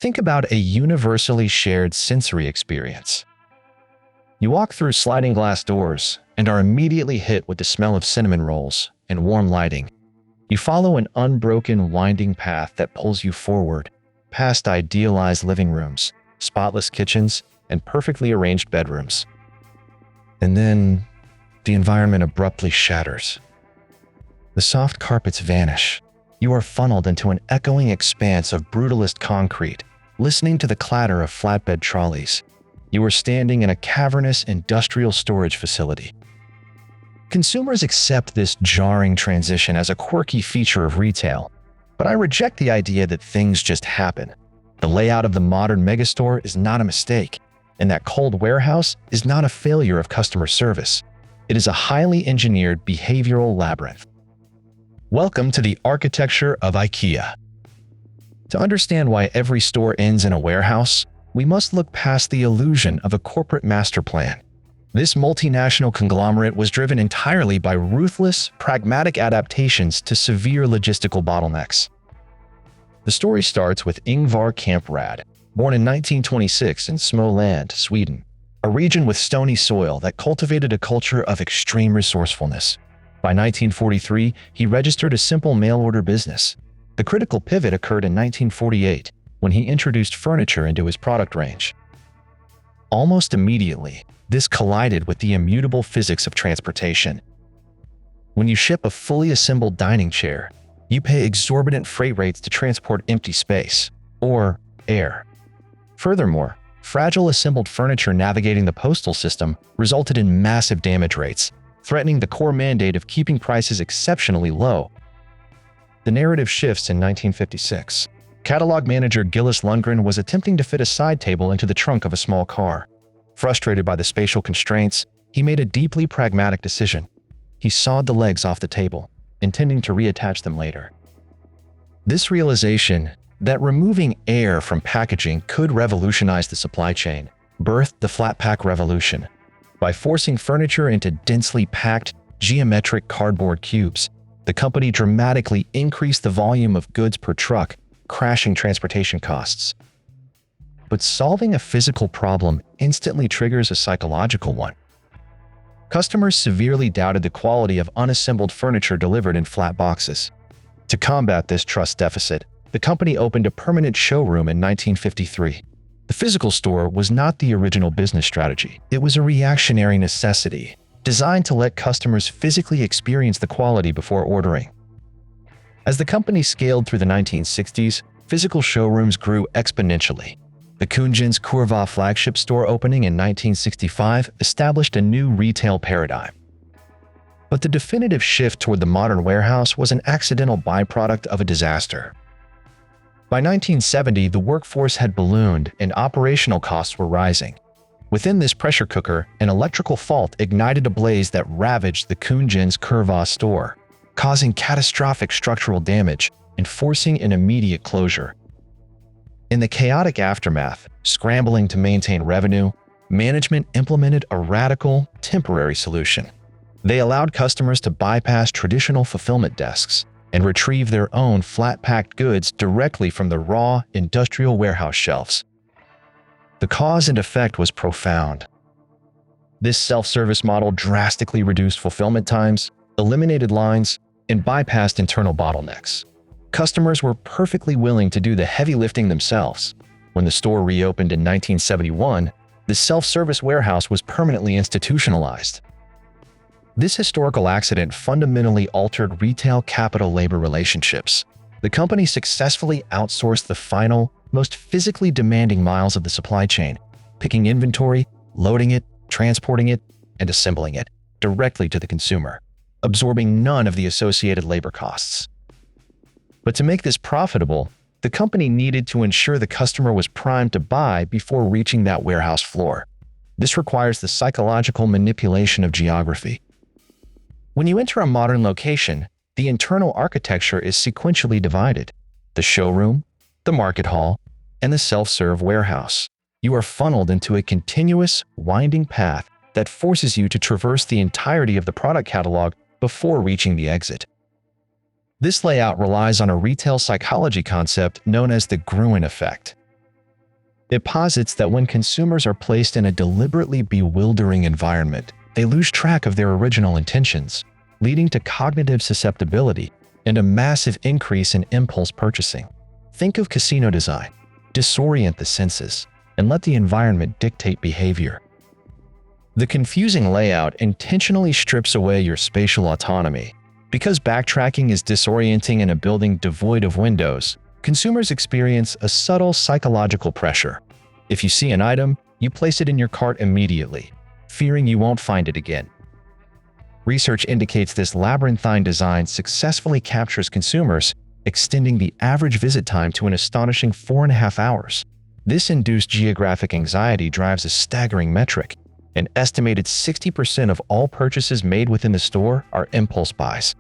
Think about a universally shared sensory experience. You walk through sliding glass doors and are immediately hit with the smell of cinnamon rolls and warm lighting. You follow an unbroken, winding path that pulls you forward, past idealized living rooms, spotless kitchens, and perfectly arranged bedrooms. And then, the environment abruptly shatters. The soft carpets vanish. You are funneled into an echoing expanse of brutalist concrete, listening to the clatter of flatbed trolleys. You are standing in a cavernous industrial storage facility. Consumers accept this jarring transition as a quirky feature of retail, but I reject the idea that things just happen. The layout of the modern megastore is not a mistake, and that cold warehouse is not a failure of customer service. It is a highly engineered behavioral labyrinth. Welcome to the architecture of IKEA. To understand why every store ends in a warehouse, we must look past the illusion of a corporate master plan. This multinational conglomerate was driven entirely by ruthless, pragmatic adaptations to severe logistical bottlenecks. The story starts with Ingvar Kamprad, born in 1926 in Småland, Sweden, a region with stony soil that cultivated a culture of extreme resourcefulness. By 1943, he registered a simple mail-order business. The critical pivot occurred in 1948, when he introduced furniture into his product range. Almost immediately, this collided with the immutable physics of transportation. When you ship a fully assembled dining chair, you pay exorbitant freight rates to transport empty space, or air. Furthermore, fragile assembled furniture navigating the postal system resulted in massive damage rates, threatening the core mandate of keeping prices exceptionally low. The narrative shifts in 1956. Catalog manager Gillis Lundgren was attempting to fit a side table into the trunk of a small car. Frustrated by the spatial constraints, he made a deeply pragmatic decision. He sawed the legs off the table, intending to reattach them later. This realization that removing air from packaging could revolutionize the supply chain birthed the flat pack revolution. By forcing furniture into densely packed, geometric cardboard cubes, the company dramatically increased the volume of goods per truck, crashing transportation costs. But solving a physical problem instantly triggers a psychological one. Customers severely doubted the quality of unassembled furniture delivered in flat boxes. To combat this trust deficit, the company opened a permanent showroom in 1953. The physical store was not the original business strategy. It was a reactionary necessity, designed to let customers physically experience the quality before ordering. As the company scaled through the 1960s, physical showrooms grew exponentially. The Kungens Kurva flagship store opening in 1965 established a new retail paradigm. But the definitive shift toward the modern warehouse was an accidental byproduct of a disaster. By 1970, the workforce had ballooned and operational costs were rising. Within this pressure cooker, an electrical fault ignited a blaze that ravaged the Kungens Kurva store, causing catastrophic structural damage and forcing an immediate closure. In the chaotic aftermath, scrambling to maintain revenue, management implemented a radical, temporary solution. They allowed customers to bypass traditional fulfillment desks and retrieve their own flat-packed goods directly from the raw, industrial warehouse shelves. The cause and effect was profound. This self-service model drastically reduced fulfillment times, eliminated lines, and bypassed internal bottlenecks. Customers were perfectly willing to do the heavy lifting themselves. When the store reopened in 1971, the self-service warehouse was permanently institutionalized. This historical accident fundamentally altered retail capital-labor relationships. The company successfully outsourced the final, most physically demanding miles of the supply chain, picking inventory, loading it, transporting it, and assembling it directly to the consumer, absorbing none of the associated labor costs. But to make this profitable, the company needed to ensure the customer was primed to buy before reaching that warehouse floor. This requires the psychological manipulation of geography. When you enter a modern location, the internal architecture is sequentially divided: the showroom, the market hall, and the self-serve warehouse. You are funneled into a continuous, winding path that forces you to traverse the entirety of the product catalog before reaching the exit. This layout relies on a retail psychology concept known as the Gruen effect. It posits that when consumers are placed in a deliberately bewildering environment, they lose track of their original intentions, leading to cognitive susceptibility and a massive increase in impulse purchasing. Think of casino design. Disorient the senses and let the environment dictate behavior. The confusing layout intentionally strips away your spatial autonomy. Because backtracking is disorienting in a building devoid of windows, consumers experience a subtle psychological pressure. If you see an item, you place it in your cart immediately, fearing you won't find it again. Research indicates this labyrinthine design successfully captures consumers, extending the average visit time to an astonishing 4.5 hours. This induced geographic anxiety drives a staggering metric. An estimated 60% of all purchases made within the store are impulse buys.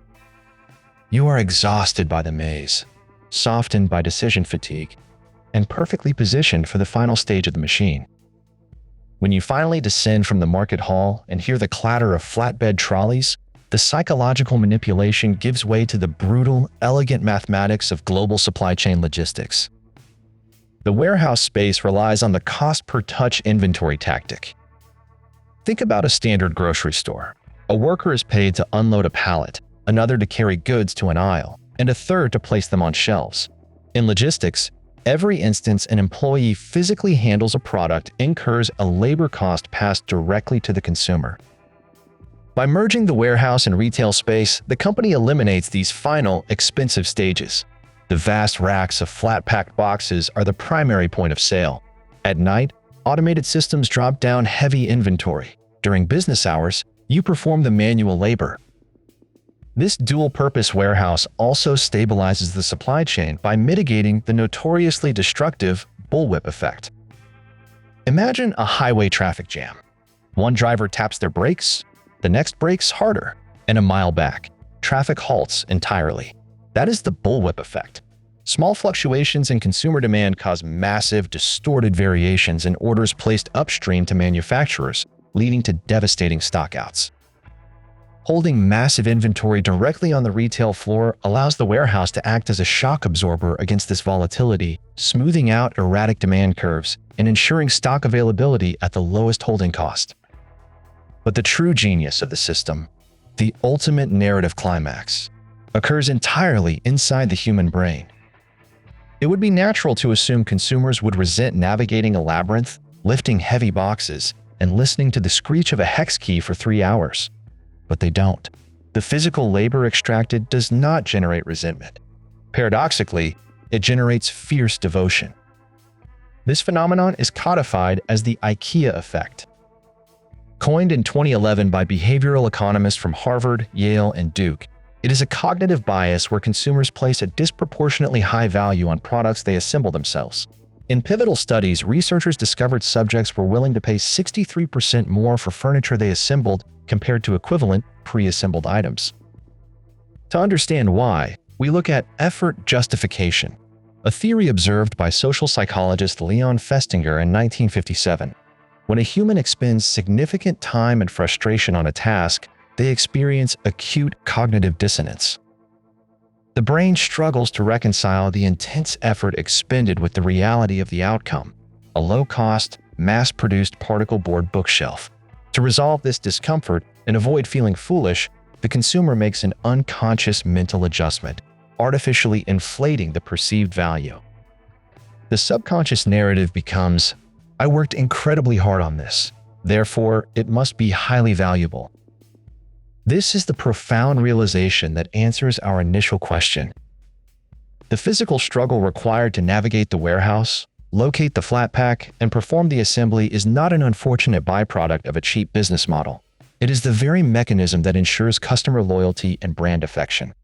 You are exhausted by the maze, softened by decision fatigue, and perfectly positioned for the final stage of the machine. When you finally descend from the market hall and hear the clatter of flatbed trolleys, the psychological manipulation gives way to the brutal, elegant mathematics of global supply chain logistics. The warehouse space relies on the cost-per-touch inventory tactic. Think about a standard grocery store. A worker is paid to unload a pallet, another to carry goods to an aisle, and a third to place them on shelves. In logistics, every instance an employee physically handles a product incurs a labor cost passed directly to the consumer. By merging the warehouse and retail space, the company eliminates these final, expensive stages. The vast racks of flat-packed boxes are the primary point of sale. At night, automated systems drop down heavy inventory. During business hours, you perform the manual labor. This dual-purpose warehouse also stabilizes the supply chain by mitigating the notoriously destructive bullwhip effect. Imagine a highway traffic jam. One driver taps their brakes, the next brakes harder, and a mile back, traffic halts entirely. That is the bullwhip effect. Small fluctuations in consumer demand cause massive, distorted variations in orders placed upstream to manufacturers, leading to devastating stockouts. Holding massive inventory directly on the retail floor allows the warehouse to act as a shock absorber against this volatility, smoothing out erratic demand curves and ensuring stock availability at the lowest holding cost. But the true genius of the system, the ultimate narrative climax, occurs entirely inside the human brain. It would be natural to assume consumers would resent navigating a labyrinth, lifting heavy boxes, and listening to the screech of a hex key for 3 hours. But they don't. The physical labor extracted does not generate resentment. Paradoxically, it generates fierce devotion. This phenomenon is codified as the IKEA effect. Coined in 2011 by behavioral economists from Harvard, Yale, and Duke, it is a cognitive bias where consumers place a disproportionately high value on products they assemble themselves. In pivotal studies, researchers discovered subjects were willing to pay 63% more for furniture they assembled compared to equivalent pre-assembled items. To understand why, we look at effort justification, a theory observed by social psychologist Leon Festinger in 1957. When a human expends significant time and frustration on a task, they experience acute cognitive dissonance. The brain struggles to reconcile the intense effort expended with the reality of the outcome, a low-cost, mass-produced particle board bookshelf. To resolve this discomfort and avoid feeling foolish, the consumer makes an unconscious mental adjustment, artificially inflating the perceived value. The subconscious narrative becomes, "I worked incredibly hard on this, therefore it must be highly valuable." This is the profound realization that answers our initial question. The physical struggle required to navigate the warehouse, locate the flat pack, and perform the assembly is not an unfortunate byproduct of a cheap business model. It is the very mechanism that ensures customer loyalty and brand affection.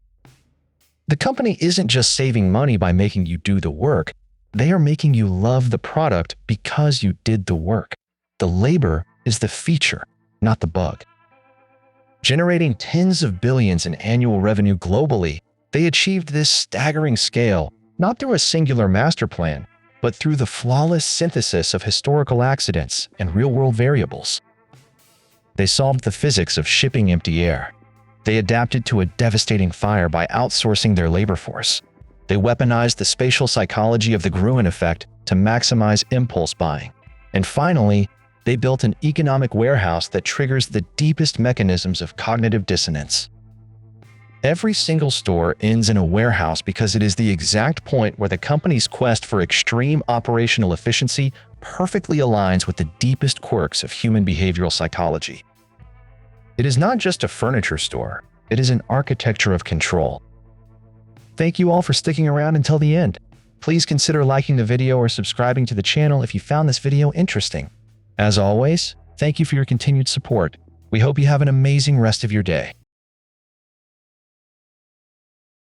The company isn't just saving money by making you do the work, they are making you love the product because you did the work. The labor is the feature, not the bug. Generating tens of billions in annual revenue globally, they achieved this staggering scale not through a singular master plan, but through the flawless synthesis of historical accidents and real-world variables. They solved the physics of shipping empty air. They adapted to a devastating fire by outsourcing their labor force. They weaponized the spatial psychology of the Gruen effect to maximize impulse buying. And finally, they built an economic warehouse that triggers the deepest mechanisms of cognitive dissonance. Every single store ends in a warehouse because it is the exact point where the company's quest for extreme operational efficiency perfectly aligns with the deepest quirks of human behavioral psychology. It is not just a furniture store, it is an architecture of control. Thank you all for sticking around until the end. Please consider liking the video or subscribing to the channel if you found this video interesting. As always, thank you for your continued support. We hope you have an amazing rest of your day.